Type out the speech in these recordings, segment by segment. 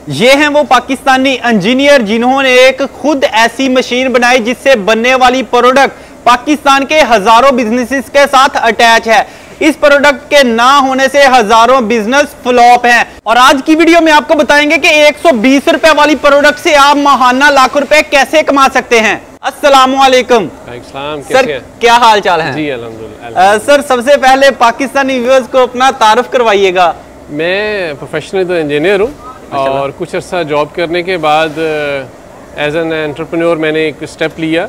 ये हैं वो पाकिस्तानी इंजीनियर जिन्होंने एक खुद ऐसी मशीन बनाई जिससे बनने वाली प्रोडक्ट पाकिस्तान के हजारों बिजनेसेस के साथ अटैच है। इस प्रोडक्ट के ना होने से हजारों बिजनेस फ्लॉप हैं। और आज की वीडियो में आपको बताएंगे कि 120 रुपए वाली प्रोडक्ट से आप माहाना लाखों रुपए कैसे कमा सकते हैं। अस्सलाम वालेकुम सर, क्या हाल चाल है? जी अल्हम्दुलिल्लाह। सर, सबसे पहले पाकिस्तानी व्यूअर्स को अपना तारुफ करवाइएगा। मैं प्रोफेशनल तो इंजीनियर हूँ और कुछ अर्सा जॉब करने के बाद एज एन एंटरप्रेन्योर मैंने एक स्टेप लिया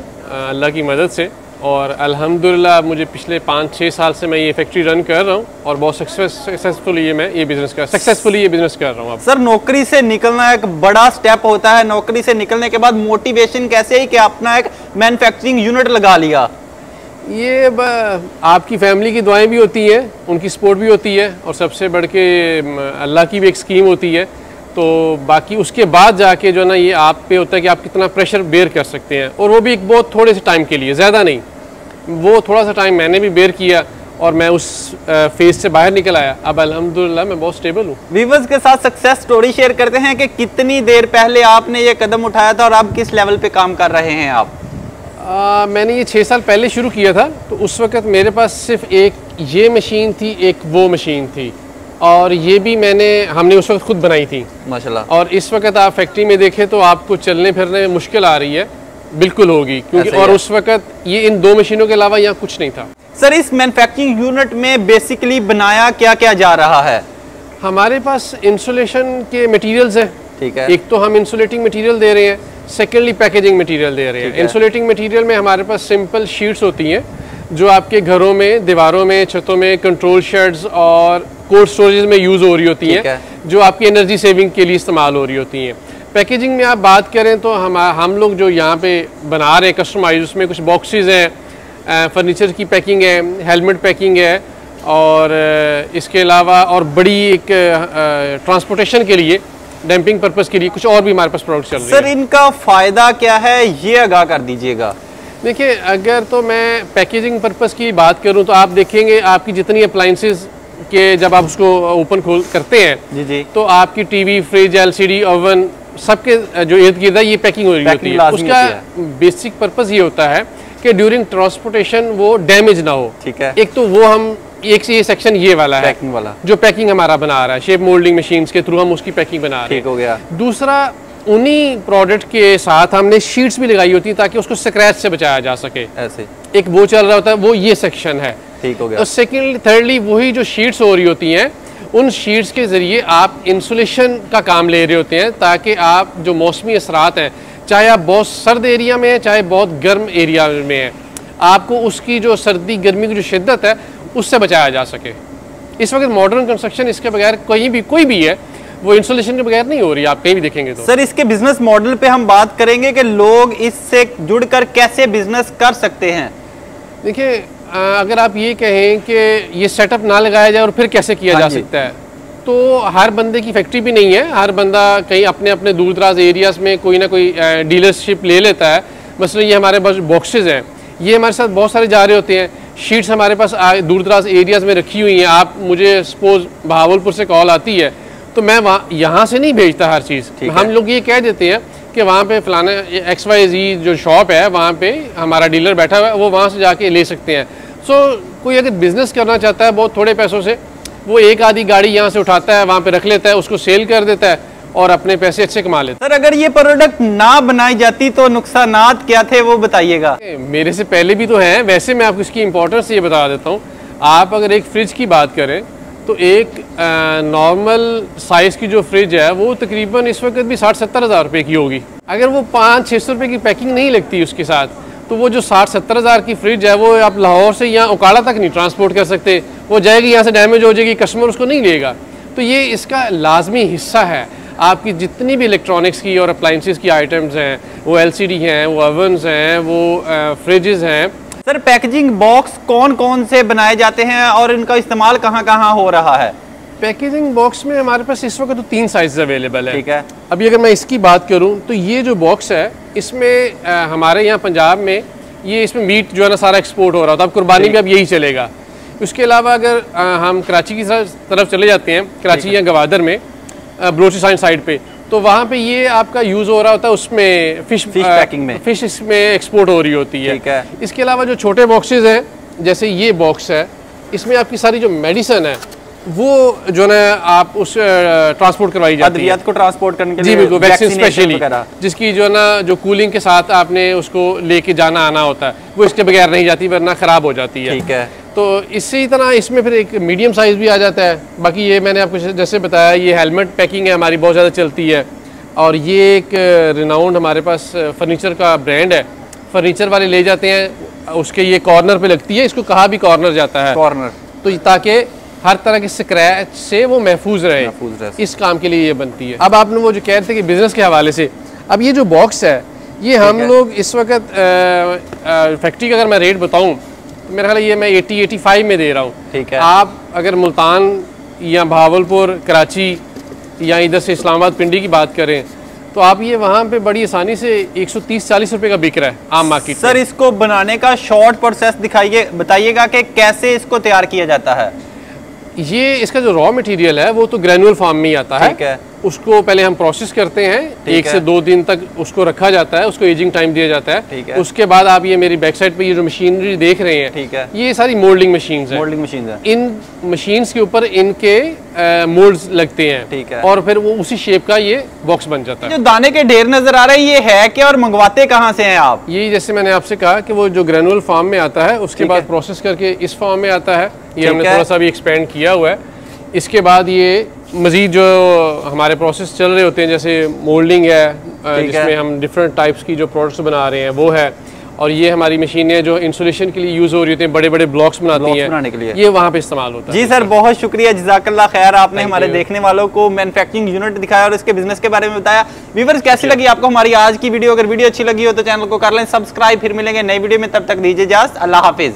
अल्लाह की मदद से, और अल्हम्दुलिल्लाह मुझे पिछले 5-6 साल से मैं ये फैक्ट्री रन कर रहा हूँ और बहुत सक्सेसफुली मैं ये बिजनेस कर रहा हूँ। सर, नौकरी से निकलना एक बड़ा स्टेप होता है। नौकरी से निकलने के बाद मोटिवेशन कैसे है कि अपना एक मैन्युफैक्चरिंग यूनिट लगा लिया? ये आपकी फैमिली की दुआएं भी होती हैं, उनकी सपोर्ट भी होती है, और सबसे बढ़ के अल्लाह की भी एक स्कीम होती है। तो बाकी उसके बाद जाके जो ना ये आप पे होता है कि आप कितना प्रेशर बेयर कर सकते हैं, और वो भी एक बहुत थोड़े से टाइम के लिए, ज़्यादा नहीं। वो थोड़ा सा टाइम मैंने भी बेयर किया और मैं उस फेज से बाहर निकल आया। अब अल्हम्दुलिल्लाह मैं बहुत स्टेबल हूँ। व्यूअर्स के साथ सक्सेस स्टोरी शेयर करते हैं कि कितनी देर पहले आपने ये कदम उठाया था और अब किस लेवल पे काम कर रहे हैं आप? मैंने ये 6 साल पहले शुरू किया था। तो उस वक़्त मेरे पास सिर्फ एक ये मशीन थी, एक वो मशीन थी, और ये भी हमने उस वक्त खुद बनाई थी माशाल्लाह। और इस वक्त आप फैक्ट्री में देखें तो आपको चलने फिरने में मुश्किल आ रही है, बिल्कुल होगी, क्योंकि और उस वक्त ये इन 2 मशीनों के अलावा यहाँ कुछ नहीं था। सर, इस मैन्युफैक्चरिंग यूनिट में बेसिकली बनाया क्या क्या जा रहा है? हमारे पास इंसुलेशन के मटेरियल्स हैं। ठीक है। एक तो हम इंसुलेटिंग मटेरियल दे रहे हैं, सेकेंडली पैकेजिंग मटेरियल दे रहे हैं। इंसुलेटिंग मटेरियल में हमारे पास सिंपल शीट्स होती हैं जो आपके घरों में, दीवारों में, छतों में, कंट्रोल शेड्स और कोल्ड स्टोरेज में यूज़ हो रही होती हैं, जो आपकी एनर्जी सेविंग के लिए इस्तेमाल हो रही होती हैं। पैकेजिंग में आप बात करें तो हम लोग जो यहाँ पे बना रहे हैं कस्टमाइज, उसमें कुछ बॉक्सेस हैं, फर्नीचर की पैकिंग है, हेलमेट पैकिंग है, और इसके अलावा और बड़ी एक ट्रांसपोर्टेशन के लिए, डैम्पिंग पर्पज़ के लिए कुछ और भी हमारे पास प्रोडक्ट चल रहे हैं। सर, इनका फ़ायदा क्या है, ये आगाह कर दीजिएगा। देखिए, अगर तो मैं पैकेजिंग पर्पज़ की बात करूं तो आप देखेंगे आपकी जितनी अप्लाइंसेस के जब आप उसको ओपन खोल करते हैं जी, तो आपकी टीवी, फ्रिज, एलसीडी, ओवन, सबके जो इर्द गिर्द ये पैकिंग हो रही होती है। उसका बेसिक पर्पज़ ये होता है कि ड्यूरिंग ट्रांसपोर्टेशन वो डैमेज ना हो। ठीक है। एक तो वो हम ये सेक्शन ये वाला है, पैकिंग वाला, जो पैकिंग हमारा बना रहा है, शेप मोल्डिंग मशीन्स के थ्रू हम उसकी पैकिंग बना रहे हैं। ठीक हो गया। दूसरा, उन्हीं प्रोडक्ट के साथ हमने शीट्स भी लगाई होती है ताकि उसको स्क्रैच से बचाया जा सके। ऐसे एक वो चल रहा होता है, वो ये सेक्शन है। ठीक हो गया। तो सेकेंडली, थर्डली, वही जो शीट्स हो रही होती हैं, उन शीट्स के जरिए आप इंसुलेशन का काम ले रहे होते हैं, ताकि आप जो मौसमी असरात हैं, चाहे आप बहुत सर्द एरिया में हैं, चाहे बहुत गर्म एरिया में हैं, आपको उसकी जो सर्दी गर्मी की जो शिद्दत है उससे बचाया जा सके। इस वक्त मॉडर्न कंस्ट्रक्शन इसके बगैर कोई भी है, वो इंसुलेशन के बगैर नहीं हो रही, आप कहीं भी देखेंगे तो। सर, इसके बिजनेस मॉडल पे हम बात करेंगे कि लोग इससे जुड़कर कैसे बिजनेस कर सकते हैं। देखिए, अगर आप ये कहें कि ये सेटअप ना लगाया जाए और फिर कैसे किया जा सकता है, तो हर बंदे की फैक्ट्री भी नहीं है। हर बंदा कहीं अपने अपने दूर दराज एरियाज में कोई ना कोई डीलरशिप ले लेता है। मसलन ये हमारे पास बॉक्सेस हैं, ये हमारे साथ बहुत सारे जा रहे होते हैं। शीट्स हमारे पास दूर दराज एरियाज में रखी हुई हैं। आप मुझे सपोज बहावलपुर से कॉल आती है तो मैं यहाँ से नहीं भेजता हर चीज़। हम लोग ये कह देते हैं कि वहाँ पे फलाना XYZ जो शॉप है, वहाँ पे हमारा डीलर बैठा हुआ है, वो वहाँ से जाके ले सकते हैं। कोई अगर बिज़नेस करना चाहता है बहुत थोड़े पैसों से, वो एक आधी गाड़ी यहाँ से उठाता है, वहाँ पे रख लेता है, उसको सेल कर देता है और अपने पैसे अच्छे कमा लेता है। सर, अगर ये प्रोडक्ट ना बनाई जाती तो नुकसानात क्या थे, वो बताइएगा। मेरे से पहले भी तो हैं। वैसे मैं आपको इसकी इंपॉर्टेंस ये बता देता हूँ। आप अगर एक फ्रिज की बात करें तो एक नॉर्मल साइज़ की जो फ्रिज है वो तकरीबन इस वक्त भी 60-70 हज़ार रुपये की होगी। अगर वो 500-600 रुपये की पैकिंग नहीं लगती उसके साथ, तो वो जो 60-70 हज़ार की फ्रिज है वो आप लाहौर से यहाँ उकाड़ा तक नहीं ट्रांसपोर्ट कर सकते। वो जाएगी यहाँ से डैमेज हो जाएगी, कस्टमर उसको नहीं लेगा। तो ये इसका लाजमी हिस्सा है। आपकी जितनी भी इलेक्ट्रॉनिक्स की और अप्लाइंसेस की आइटम्स हैं, वो LCD हैं, वो ओवन्स हैं, वो फ्रिजेज़ हैं। सर, पैकेजिंग बॉक्स कौन कौन से बनाए जाते हैं और इनका इस्तेमाल कहाँ कहाँ हो रहा है? पैकेजिंग बॉक्स में हमारे पास इस वक्त तो 3 साइज अवेलेबल है। ठीक है। अभी अगर मैं इसकी बात करूं तो ये जो बॉक्स है, इसमें हमारे यहाँ पंजाब में इसमें मीट जो है ना सारा एक्सपोर्ट हो रहा था। अब कुर्बानी में अब यही चलेगा। उसके अलावा अगर हम कराची की तरफ चले जाते हैं, कराची या गवादर में बलोचिस्तान साइड पे, तो वहाँ पे ये आपका यूज़ हो रहा होता है, उसमें फिश पैकिंग में, फिश इसमें एक्सपोर्ट हो रही होती है। ठीक है। इसके अलावा जो छोटे बॉक्सेस हैं, जैसे ये बॉक्स है, इसमें आपकी सारी जो मेडिसिन है वो जो है आप उस ट्रांसपोर्ट करवाई जाती है को ट्रांसपोर्ट करने के लिए। जी बिल्कुल, वैक्सीन स्पेशली, जिसकी जो ना जो कूलिंग के साथ आपने उसको लेके जाना आना होता है, वो इसके बगैर नहीं जाती वरना ख़राब हो जाती है। ठीक है। तो इसी तरह इसमें फिर एक मीडियम साइज़ भी आ जाता है। बाकी ये मैंने आपको जैसे बताया, ये हेलमेट पैकिंग है हमारी बहुत ज़्यादा चलती है, और ये एक रिनाउंड हमारे पास फर्नीचर का ब्रांड है, फर्नीचर वाले ले जाते हैं, उसके ये कॉर्नर पे लगती है, इसको कहा भी कॉर्नर जाता है, कॉर्नर, तो ताकि हर तरह के स्क्रैच से वो महफूज रहे, इस काम के लिए ये बनती है। अब आपने वो जो कह रहे थे कि बिजनेस के हवाले से, अब ये जो बॉक्स है ये हम लोग इस वक्त फैक्ट्री का अगर मैं रेट बताऊं तो मेरा ख्याल है ये मैं 80-85 में दे रहा हूँ। ठीक है। आप अगर मुल्तान या भावलपुर, कराची या इधर से इस्लामाबाद, पिंडी की बात करें तो आप ये वहाँ पे बड़ी आसानी से 130-40 रुपए का बिक रहा है आम मार्केट। सर इसको बनाने का शॉर्ट प्रोसेस दिखाइए, बताइएगा कि कैसे इसको तैयार किया जाता है। ये इसका जो रॉ मटेरियल है वो तो ग्रेनुअल फॉर्म में ही आता है। ठीक है। उसको पहले हम प्रोसेस करते हैं, 1 से 2 दिन तक उसको रखा जाता है, उसको एजिंग टाइम दिया जाता है। ठीक है। उसके बाद आप ये मेरी बैक साइड पे ये जो मशीनरी देख रहे हैं, ठीक है, ये सारी मोल्डिंग मशीन्स हैं। मोल्डिंग मशीन्स हैं। इन मशीन्स के ऊपर इनके मोल्ड्स लगते हैं। ठीक है। और फिर वो उसी शेप का ये बॉक्स बन जाता है। जो दाने के ढेर नजर आ रहे हैं ये है क्या, और मंगवाते कहाँ से हैं आप? ये जैसे मैंने आपसे कहा कि वो जो ग्रेनुअल फॉर्म में आता है, उसके बाद प्रोसेस करके इस फॉर्म में आता है। ये हमने थोड़ा सा भी एक्सपेंड किया हुआ है। इसके बाद ये मज़ीद जो हमारे प्रोसेस चल रहे होते हैं, जैसे मोल्डिंग है, जिसमें हम डिफरेंट टाइप्स की जो प्रोडक्ट्स बना रहे हैं वो है, और ये हमारी मशीनें जो इंसुलेशन के लिए यूज़ हो रही होती हैं, बड़े बड़े ब्लॉक्स बनाती हैं, बनाने के लिए ये वहाँ पे इस्तेमाल होता है। जी सर, बहुत शुक्रिया, जज़ाकल्लाह खैर, आपने हमारे देखने वालों को मैन्युफैक्चरिंग यूनिट दिखाया और इसके बिजनेस के बारे में बताया। व्यूअर्स, कैसी लगी आपको हमारी आज की वीडियो? अगर वीडियो अच्छी लगी हो तो चैनल को कर लें सब्सक्राइब। फिर मिलेंगे नई वीडियो में, तब तक दीजिए इजाज़त। अल्लाह हाफिज़।